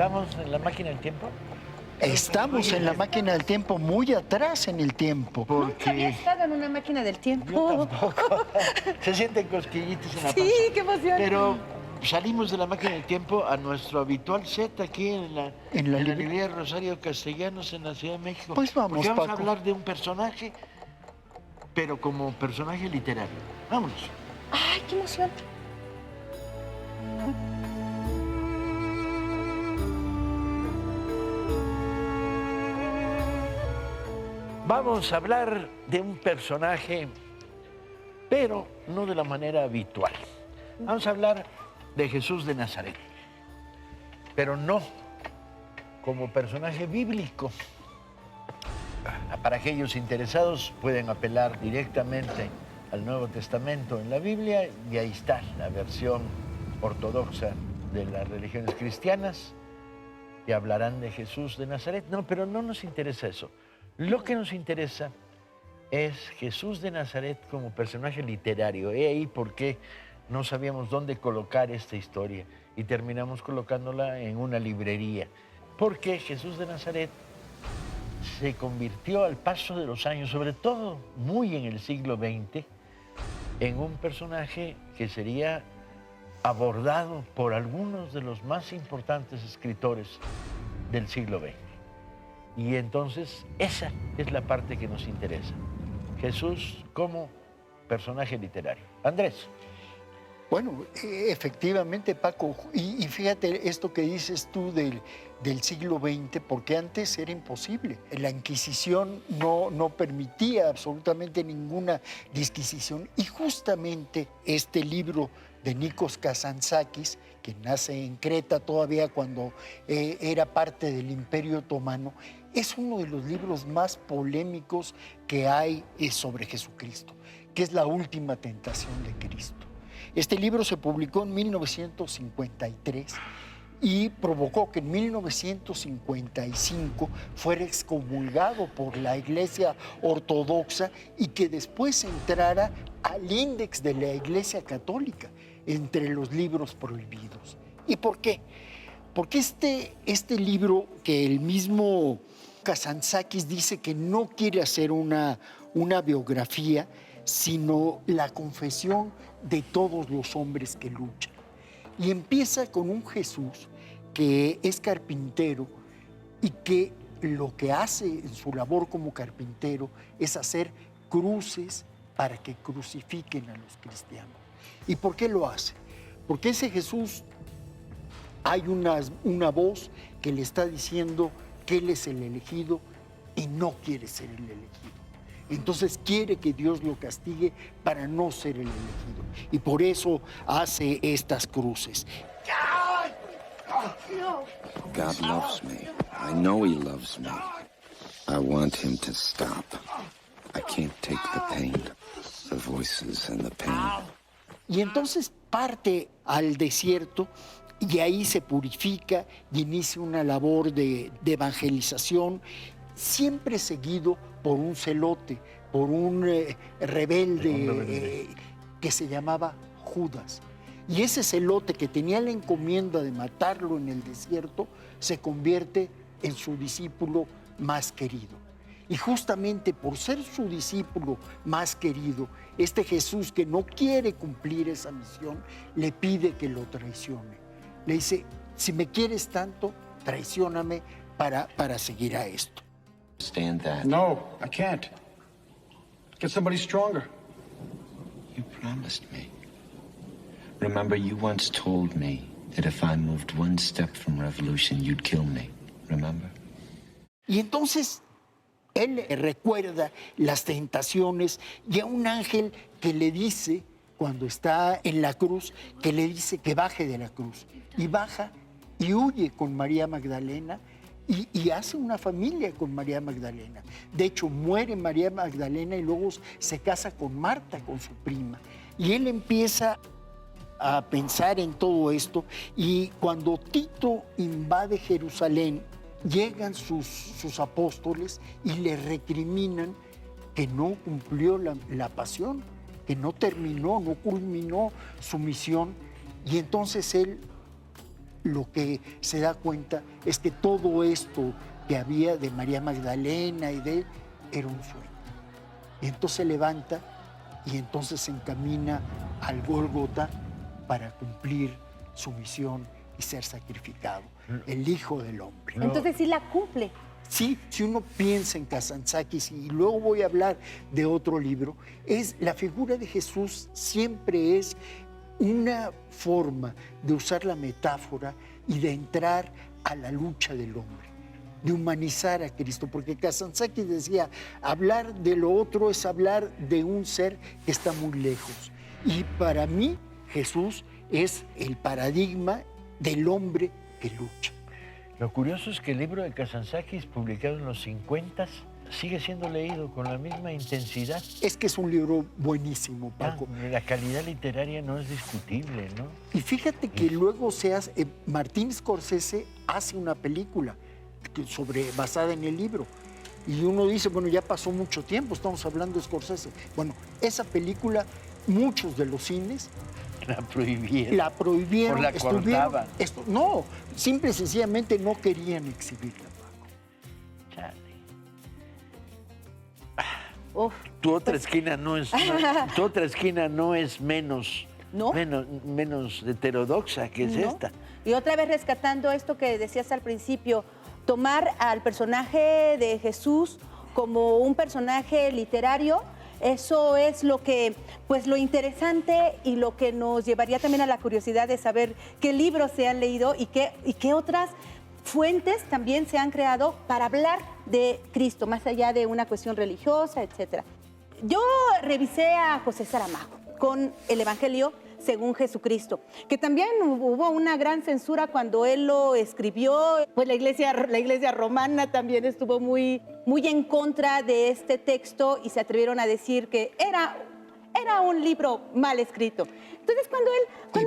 ¿Estamos en la máquina del tiempo? Estamos en la máquina del tiempo, muy atrás en el tiempo. Nunca había estado en una máquina del Yo tiempo. tampoco. Se sienten cosquillitos en la Sí, panza. qué emoción. Pero salimos de la máquina del tiempo a nuestro habitual set aquí en la librería Rosario Castellanos en la Ciudad de México. Pues vamos, Porque vamos Paco. a hablar de un personaje, pero como personaje literario. Vámonos. Ay, qué emoción. Vamos a hablar de un personaje, pero no de la manera habitual. Vamos a hablar de Jesús de Nazaret, pero no como personaje bíblico. Para aquellos interesados pueden apelar directamente al Nuevo Testamento en la Biblia y ahí está la versión ortodoxa de las religiones cristianas que hablarán de Jesús de Nazaret. No, pero no nos interesa eso. Lo que nos interesa es Jesús de Nazaret como personaje literario. He ahí por qué no sabíamos dónde colocar esta historia y terminamos colocándola en una librería. Porque Jesús de Nazaret se convirtió al paso de los años, sobre todo muy en el siglo XX, en un personaje que sería abordado por algunos de los más importantes escritores del siglo XX. Y entonces esa es la parte que nos interesa. Jesús como personaje literario. Andrés. Bueno, efectivamente, Paco, y fíjate esto que dices tú del siglo XX, porque antes era imposible. La Inquisición no permitía absolutamente ninguna disquisición, y justamente este libro de Nikos Kazantzakis, que nace en Creta todavía cuando era parte del Imperio Otomano, es uno de los libros más polémicos que hay sobre Jesucristo, que es la última tentación de Cristo. Este libro se publicó en 1953 y provocó que en 1955 fuera excomulgado por la Iglesia Ortodoxa y que después entrara al índex de la Iglesia Católica entre los libros prohibidos. ¿Y por qué? Porque este libro, que el mismo Kazantzakis dice que no quiere hacer una biografía, sino la confesión de todos los hombres que luchan. Y empieza con un Jesús que es carpintero y que lo que hace en su labor como carpintero es hacer cruces para que crucifiquen a los cristianos. ¿Y por qué lo hace? Porque ese Jesús, hay una voz que le está diciendo que él es el elegido y no quiere ser el elegido. Entonces quiere que Dios lo castigue para no ser el elegido. Y por eso hace estas cruces. God loves me. I know he loves me. I want him to stop. I can't take the pain, the voices and the pain. Y entonces parte al desierto y ahí se purifica y inicia una labor de evangelización, siempre seguido por un celote, por un rebelde que se llamaba Judas. Y ese celote que tenía la encomienda de matarlo en el desierto se convierte en su discípulo más querido. Y justamente por ser su discípulo más querido, este Jesús que no quiere cumplir esa misión, le pide que lo traicione. Le dice, si me quieres tanto, traicióname para seguir a esto. Stand that. No, I can't. Get somebody stronger. You promised me. Remember, you once told me that if I moved one step from revolution, you'd kill me. Remember? Y entonces él recuerda las tentaciones y a un ángel que le dice, cuando está en la cruz, que le dice que baje de la cruz. Y baja y huye con María Magdalena y hace una familia con María Magdalena. De hecho, muere María Magdalena y luego se casa con Marta, con su prima. Y él empieza a pensar en todo esto, y cuando Tito invade Jerusalén, llegan sus apóstoles y le recriminan que no cumplió la pasión, que no terminó, no culminó su misión. Y entonces él lo que se da cuenta es que todo esto que había de María Magdalena y de él era un sueño. Y entonces se levanta y entonces se encamina al Gólgota para cumplir su misión y ser sacrificado, el Hijo del Hombre. Entonces sí la cumple. Sí, si uno piensa en Kazantzakis, y luego voy a hablar de otro libro, es la figura de Jesús siempre es una forma de usar la metáfora y de entrar a la lucha del hombre, de humanizar a Cristo, porque Kazantzakis decía, hablar de lo otro es hablar de un ser que está muy lejos. Y para mí, Jesús es el paradigma del hombre que lucha. Lo curioso es que el libro de Kazantzakis, publicado en los 50, sigue siendo leído con la misma intensidad. Es que es un libro buenísimo, Paco. La calidad literaria no es discutible, ¿no? Y fíjate que luego Martín Scorsese hace una película basada en el libro. Y uno dice, bueno, ya pasó mucho tiempo, estamos hablando de Scorsese. Bueno, esa película, muchos de los cines La prohibieron. la prohibieron. O la cortaban. No, simple y sencillamente no querían exhibirla. Chale. Uf. Tu otra esquina no es, tu otra esquina no es menos, ¿No? menos heterodoxa que es ¿No? esta. Y otra vez rescatando esto que decías al principio, tomar al personaje de Jesús como un personaje literario, eso es lo que, pues lo interesante y lo que nos llevaría también a la curiosidad de saber qué libros se han leído y qué otras fuentes también se han creado para hablar de Cristo, más allá de una cuestión religiosa, etc. Yo revisé a José Saramago con el Evangelio según Jesucristo, que también hubo una gran censura cuando él lo escribió, pues la iglesia romana también estuvo muy en contra de este texto y se atrevieron a decir que era un libro mal escrito. Entonces cuando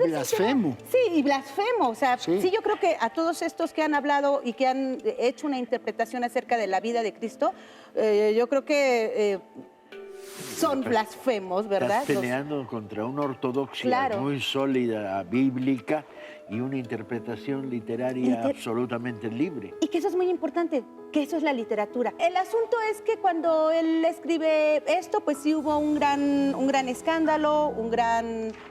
Y blasfemo. Sí, y blasfemo. O sea, Sí. sí, yo creo que a todos estos que han hablado y que han hecho una interpretación acerca de la vida de Cristo, yo creo que son blasfemos, ¿verdad? Estás peleando contra una ortodoxia Claro. muy sólida, bíblica, y una interpretación literaria absolutamente libre. Y que eso es muy importante, que eso es la literatura. El asunto es que cuando él escribe esto, pues sí hubo un gran escándalo,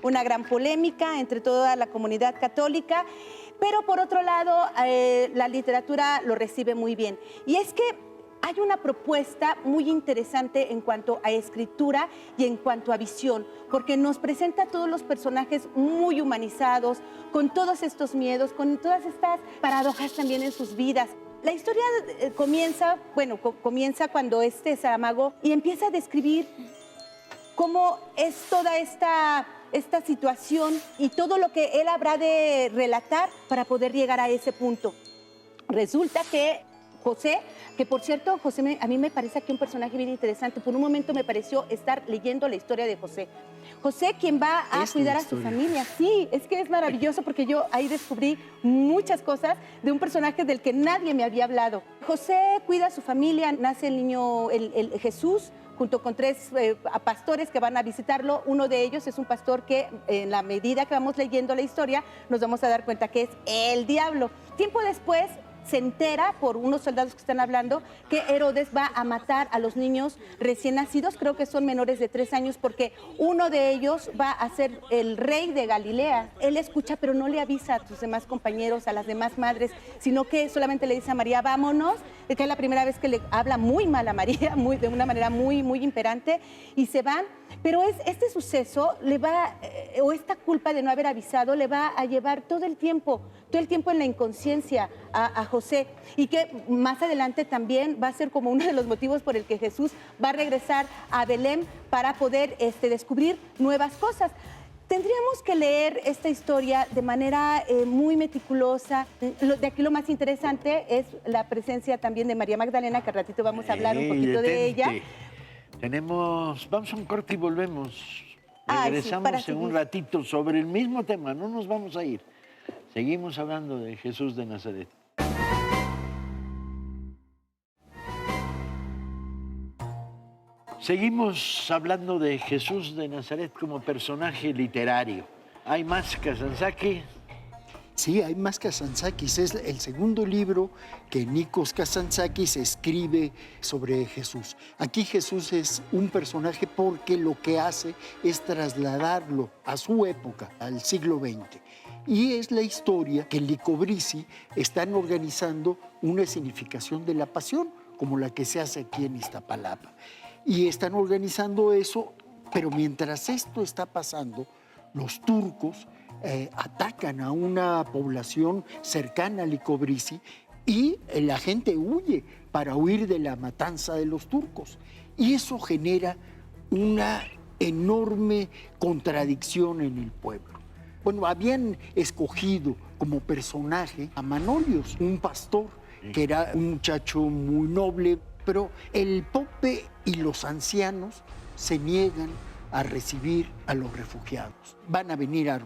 una gran polémica entre toda la comunidad católica, pero por otro lado, la literatura lo recibe muy bien. Y es que hay una propuesta muy interesante en cuanto a escritura y en cuanto a visión, porque nos presenta a todos los personajes muy humanizados, con todos estos miedos, con todas estas paradojas también en sus vidas. La historia comienza cuando Saramago y empieza a describir cómo es toda esta situación y todo lo que él habrá de relatar para poder llegar a ese punto. Resulta que José, que por cierto, José a mí me parece aquí un personaje bien interesante. Por un momento me pareció estar leyendo la historia de José. José, quien va a cuidar a su familia. Sí, es que es maravilloso porque yo ahí descubrí muchas cosas de un personaje del que nadie me había hablado. José cuida a su familia, nace el niño, el Jesús, junto con 3 pastores que van a visitarlo. Uno de ellos es un pastor que, en la medida que vamos leyendo la historia, nos vamos a dar cuenta que es el diablo. Tiempo después se entera por unos soldados que están hablando que Herodes va a matar a los niños recién nacidos, creo que son menores de 3 años, porque uno de ellos va a ser el rey de Galilea. Él escucha, pero no le avisa a sus demás compañeros, a las demás madres, sino que solamente le dice a María, vámonos, que es la primera vez que le habla muy mal a María, de una manera muy imperante, y se van. Pero este suceso o esta culpa de no haber avisado, le va a llevar todo el tiempo en la inconsciencia a José, y que más adelante también va a ser como uno de los motivos por el que Jesús va a regresar a Belén para poder descubrir nuevas cosas. Tendríamos que leer esta historia de manera muy meticulosa. De aquí lo más interesante es la presencia también de María Magdalena, que al ratito vamos a hablar un poquito de ella. Vamos a un corte y volvemos. Ay, Regresamos sí, en un seguir. ratito sobre el mismo tema, no nos vamos a ir. Seguimos hablando de Jesús de Nazaret. Seguimos hablando de Jesús de Nazaret como personaje literario. Hay más Kazantzakis. Sí, hay más Kazantzakis. Es el segundo libro que Nikos Kazantzakis escribe sobre Jesús. Aquí Jesús es un personaje porque lo que hace es trasladarlo a su época, al siglo XX. Y es la historia que en Licobrici están organizando una escenificación de la Pasión, como la que se hace aquí en Iztapalapa. Y están organizando eso, pero mientras esto está pasando, los turcos atacan a una población cercana a Licobrici y la gente huye para huir de la matanza de los turcos. Y eso genera una enorme contradicción en el pueblo. Bueno, habían escogido como personaje a Manolios, un pastor, que era un muchacho muy noble, pero el pope y los ancianos se niegan a recibir a los refugiados. Van a venir a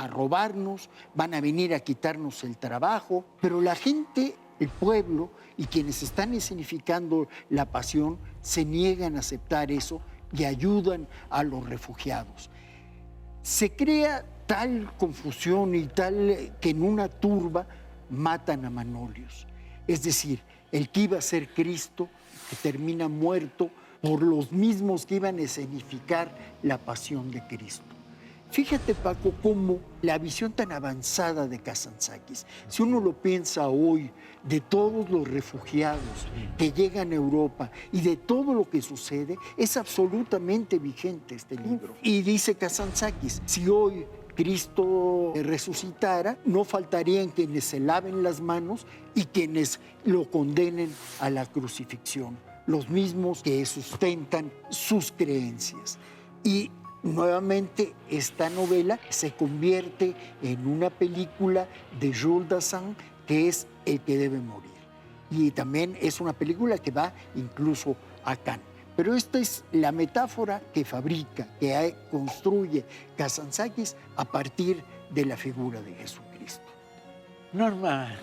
robarnos, van a venir a quitarnos el trabajo, pero la gente, el pueblo y quienes están escenificando la Pasión se niegan a aceptar eso y ayudan a los refugiados. Se crea tal confusión y tal que en una turba matan a Manolios. Es decir, el que iba a ser Cristo, que termina muerto por los mismos que iban a escenificar la pasión de Cristo. Fíjate, Paco, cómo la visión tan avanzada de Kazantzakis, si uno lo piensa hoy, de todos los refugiados que llegan a Europa y de todo lo que sucede, es absolutamente vigente este libro. Y dice Kazantzakis, si hoy Cristo resucitara, no faltarían quienes se laven las manos y quienes lo condenen a la crucifixión, los mismos que sustentan sus creencias. Y nuevamente esta novela se convierte en una película de Jules Dassin, que es El que debe morir. Y también es una película que va incluso a Cannes. Pero esta es la metáfora que fabrica, que construye Kazantzakis a partir de la figura de Jesucristo. Norma,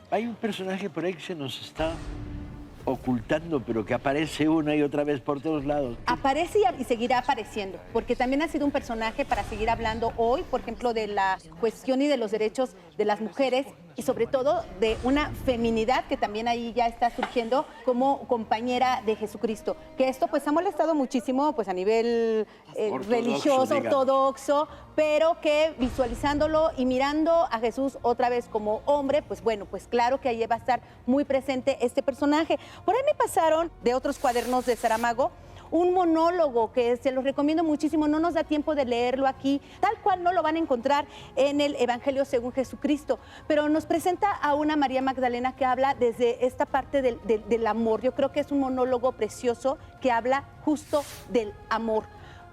hay un personaje por ahí que se nos está ocultando, pero que aparece una y otra vez por todos lados. Aparece y seguirá apareciendo, porque también ha sido un personaje para seguir hablando hoy, por ejemplo, de la cuestión y de los derechos de las mujeres y sobre todo de una feminidad que también ahí ya está surgiendo como compañera de Jesucristo. Que esto pues ha molestado muchísimo pues a nivel religioso, digamos. ortodoxo, pero que visualizándolo y mirando a Jesús otra vez como hombre, pues bueno, pues claro que ahí va a estar muy presente este personaje. Por ahí me pasaron de otros cuadernos de Saramago un monólogo que se los recomiendo muchísimo, no nos da tiempo de leerlo aquí, tal cual no lo van a encontrar en el Evangelio según Jesucristo, pero nos presenta a una María Magdalena que habla desde esta parte del amor. Yo creo que es un monólogo precioso que habla justo del amor,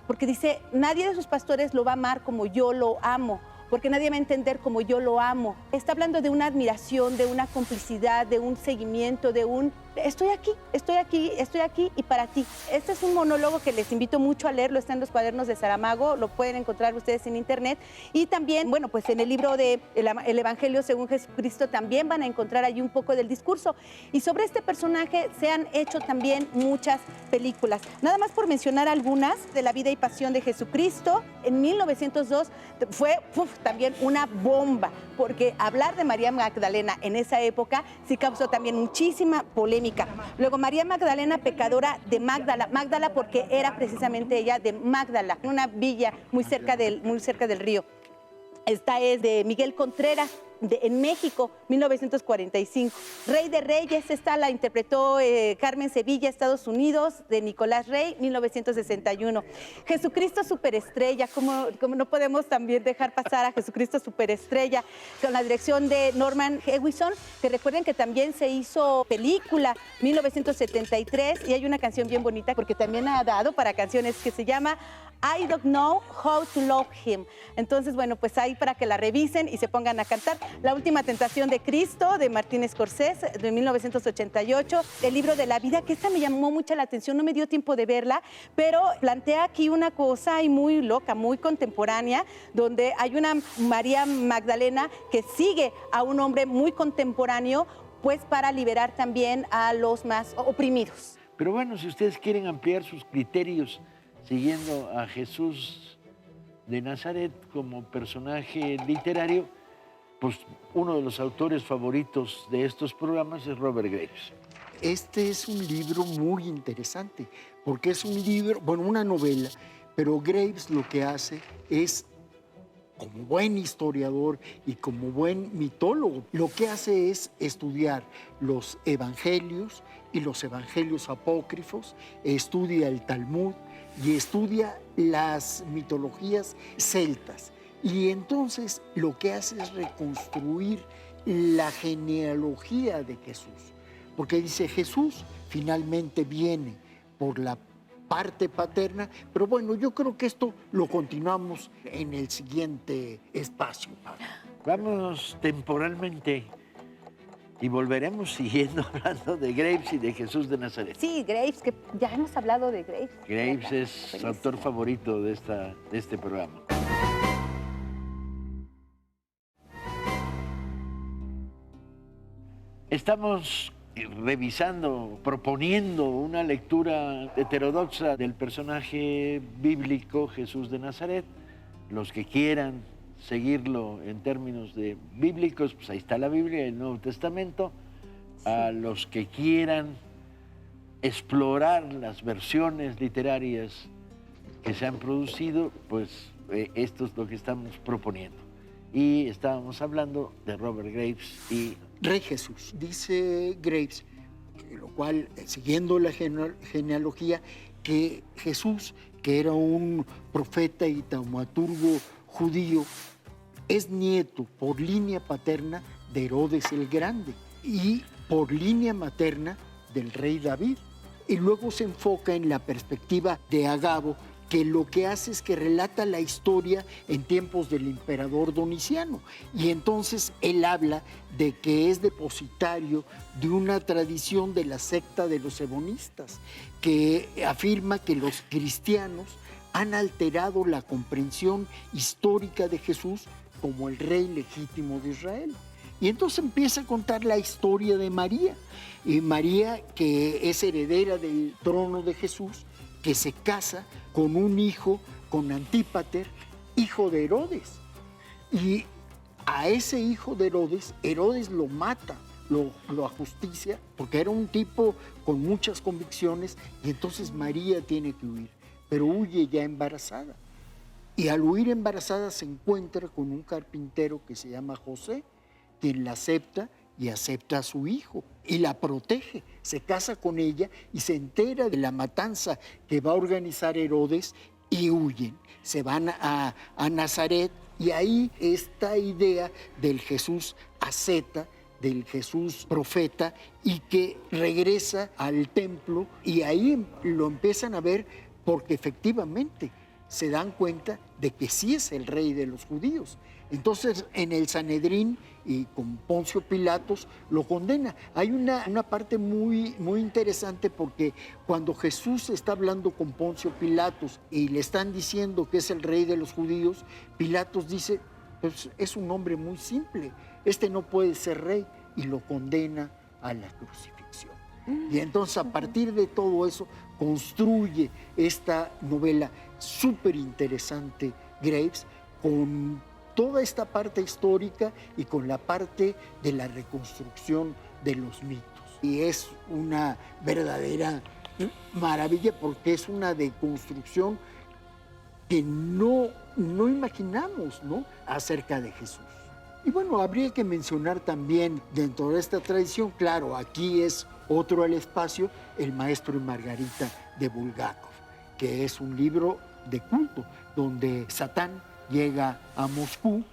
porque dice, nadie de sus pastores lo va a amar como yo lo amo, porque nadie va a entender como yo lo amo. Está hablando de una admiración, de una complicidad, de un seguimiento, de un estoy aquí, estoy aquí, estoy aquí y para ti. Este es un monólogo que les invito mucho a leerlo, está en los cuadernos de Saramago, lo pueden encontrar ustedes en internet. Y también, bueno, pues en el libro de El Evangelio según Jesucristo también van a encontrar ahí un poco del discurso. Y sobre este personaje se han hecho también muchas películas. Nada más por mencionar algunas de la vida y pasión de Jesucristo. En 1902 fue también una bomba, porque hablar de María Magdalena en esa época sí causó también muchísima polémica. Luego, María Magdalena, pecadora de Magdala. Magdala porque era precisamente ella de Magdala, una villa muy cerca del río. Esta es de Miguel Contreras, en México, 1945. Rey de Reyes, esta la interpretó Carmen Sevilla, Estados Unidos, de Nicolás Rey, 1961. Jesucristo Superestrella, como no podemos también dejar pasar a Jesucristo Superestrella, con la dirección de Norman Hewison, que recuerden que también se hizo película, 1973, y hay una canción bien bonita, porque también ha dado para canciones, que se llama I Don't Know How to Love Him. Entonces, bueno, pues ahí para que la revisen y se pongan a cantar. La Última Tentación de Cristo, de Martin Scorsese, de 1988. El Libro de la Vida, que esta me llamó mucho la atención, no me dio tiempo de verla, pero plantea aquí una cosa ahí muy loca, muy contemporánea, donde hay una María Magdalena que sigue a un hombre muy contemporáneo, pues para liberar también a los más oprimidos. Pero bueno, si ustedes quieren ampliar sus criterios siguiendo a Jesús de Nazaret como personaje literario, pues uno de los autores favoritos de estos programas es Robert Graves. Este es un libro muy interesante, porque es un libro, bueno, una novela, pero Graves lo que hace es, como buen historiador y como buen mitólogo, lo que hace es estudiar los evangelios y los evangelios apócrifos, estudia el Talmud y estudia las mitologías celtas. Y entonces lo que hace es reconstruir la genealogía de Jesús. Porque dice, Jesús finalmente viene por la parte paterna, pero bueno, yo creo que esto lo continuamos en el siguiente espacio, Pablo. Vamos temporalmente y volveremos siguiendo hablando de Graves y de Jesús de Nazaret. Sí, Graves, que ya hemos hablado de Graves. Graves es su Buenísimo. autor favorito de este programa. Estamos revisando, proponiendo una lectura heterodoxa del personaje bíblico Jesús de Nazaret. Los que quieran seguirlo en términos de bíblicos, pues ahí está la Biblia, el Nuevo Testamento. A los que quieran explorar las versiones literarias que se han producido, pues esto es lo que estamos proponiendo. Y estábamos hablando de Robert Graves y Rey Jesús, dice Graves, lo cual, siguiendo la genealogía, que Jesús, que era un profeta y taumaturgo judío, es nieto por línea paterna de Herodes el Grande y por línea materna del rey David. Y luego se enfoca en la perspectiva de Agabo, que lo que hace es que relata la historia en tiempos del emperador Doniciano. Y entonces él habla de que es depositario de una tradición de la secta de los evonistas, que afirma que los cristianos han alterado la comprensión histórica de Jesús como el rey legítimo de Israel. Y entonces empieza a contar la historia de María. Y María, que es heredera del trono de Jesús, que se casa con un hijo, con Antípater, hijo de Herodes. Y a ese hijo de Herodes, Herodes lo mata, lo ajusticia, porque era un tipo con muchas convicciones, y entonces María tiene que huir, pero huye ya embarazada. Y al huir embarazada se encuentra con un carpintero que se llama José, quien la acepta y acepta a su hijo y la protege. Se casa con ella y se entera de la matanza que va a organizar Herodes y huyen. Se van a Nazaret y ahí esta idea del Jesús asceta, del Jesús profeta y que regresa al templo y ahí lo empiezan a ver porque efectivamente se dan cuenta de que sí es el rey de los judíos. Entonces, en el Sanedrín y con Poncio Pilatos lo condena. Hay una parte muy, muy interesante porque cuando Jesús está hablando con Poncio Pilatos y le están diciendo que es el rey de los judíos, Pilatos dice, pues es un hombre muy simple, este no puede ser rey, y lo condena a la crucifixión. Y entonces a partir de todo eso construye esta novela súper interesante, Graves, con toda esta parte histórica y con la parte de la reconstrucción de los mitos. Y es una verdadera maravilla porque es una deconstrucción que no imaginamos, ¿no?, acerca de Jesús. Y bueno, habría que mencionar también dentro de esta tradición, claro, aquí es otro el espacio, El Maestro y Margarita de Bulgakov, que es un libro de culto donde Satán llega a Moscú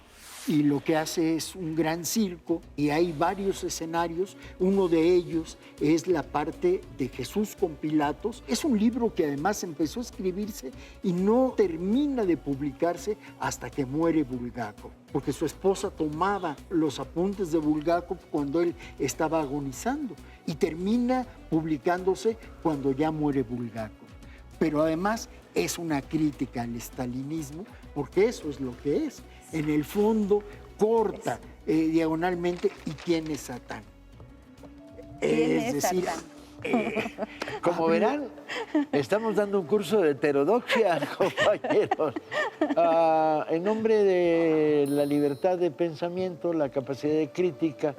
y lo que hace es un gran circo y hay varios escenarios. Uno de ellos es la parte de Jesús con Pilatos. Es un libro que además empezó a escribirse y no termina de publicarse hasta que muere Bulgakov, porque su esposa tomaba los apuntes de Bulgakov cuando él estaba agonizando y termina publicándose cuando ya muere Bulgakov. Pero además es una crítica al estalinismo, porque eso es lo que es. En el fondo, corta diagonalmente, ¿y quién es Satán? ¿Quién es decir, Satán? Como verán, estamos dando un curso de heterodoxia, compañeros. En nombre de la libertad de pensamiento, la capacidad de crítica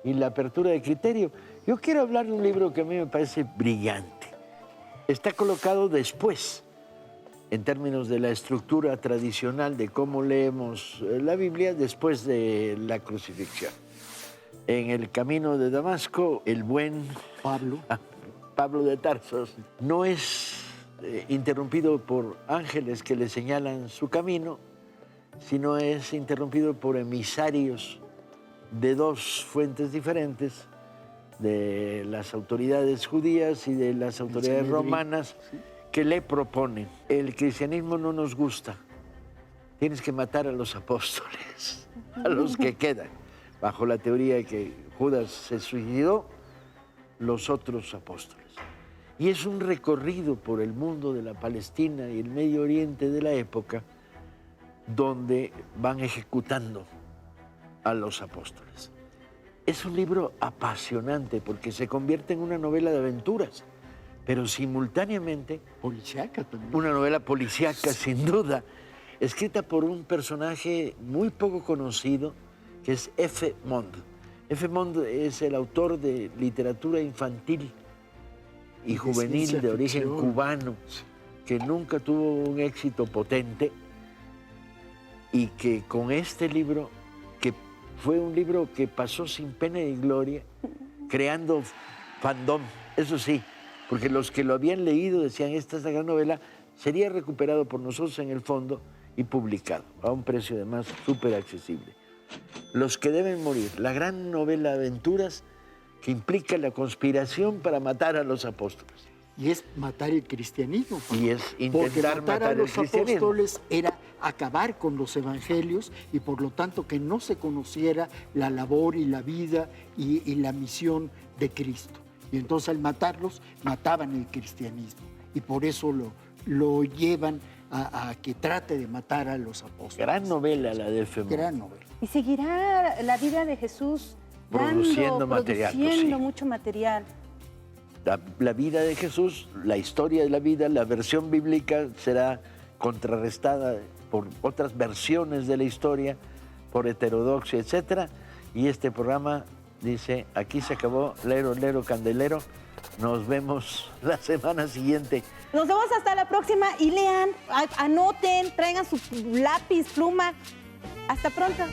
y la apertura de criterio, yo quiero hablar de un libro que a mí me parece brillante. Está colocado después, en términos de la estructura tradicional de cómo leemos la Biblia, después de la crucifixión. En el camino de Damasco, el buen Pablo de Tarsos no es interrumpido por ángeles que le señalan su camino, sino es interrumpido por emisarios de dos fuentes diferentes, de las autoridades judías y de las autoridades romanas, que le proponen: el cristianismo no nos gusta, tienes que matar a los apóstoles, a los que quedan, bajo la teoría de que Judas se suicidó, los otros apóstoles. Y es un recorrido por el mundo de la Palestina y el Medio Oriente de la época, donde van ejecutando a los apóstoles. Es un libro apasionante porque se convierte en una novela de aventuras, pero simultáneamente Policíaca también. una novela policíaca, sin duda, escrita por un personaje muy poco conocido, que es F. Mond. F. Mond es el autor de literatura infantil y juvenil de origen cubano, que nunca tuvo un éxito potente y que con este libro, que fue un libro que pasó sin pena ni gloria, creando fandom, eso sí, porque los que lo habían leído decían: esta es la gran novela, sería recuperado por nosotros en el fondo y publicado a un precio además súper accesible. Los que deben morir, la gran novela de aventuras que implica la conspiración para matar a los apóstoles. Y es matar el cristianismo. Y es porque intentar matar a matar el los cristianismo. apóstoles era acabar con los evangelios y por lo tanto que no se conociera la labor y la vida y la misión de Cristo. Y entonces al matarlos, mataban el cristianismo. Y por eso lo llevan a que trate de matar a los apóstoles. Gran novela la de F. Mond. Gran novela. Y seguirá la vida de Jesús Produciendo material, pues produciendo sí. mucho material. La vida de Jesús, la historia de la vida, la versión bíblica será contrarrestada por otras versiones de la historia, por heterodoxia, etc. Y este programa dice: aquí se acabó, lero, lero, candelero. Nos vemos la semana siguiente. Nos vemos hasta la próxima y lean, anoten, traigan su lápiz, pluma. Hasta pronto.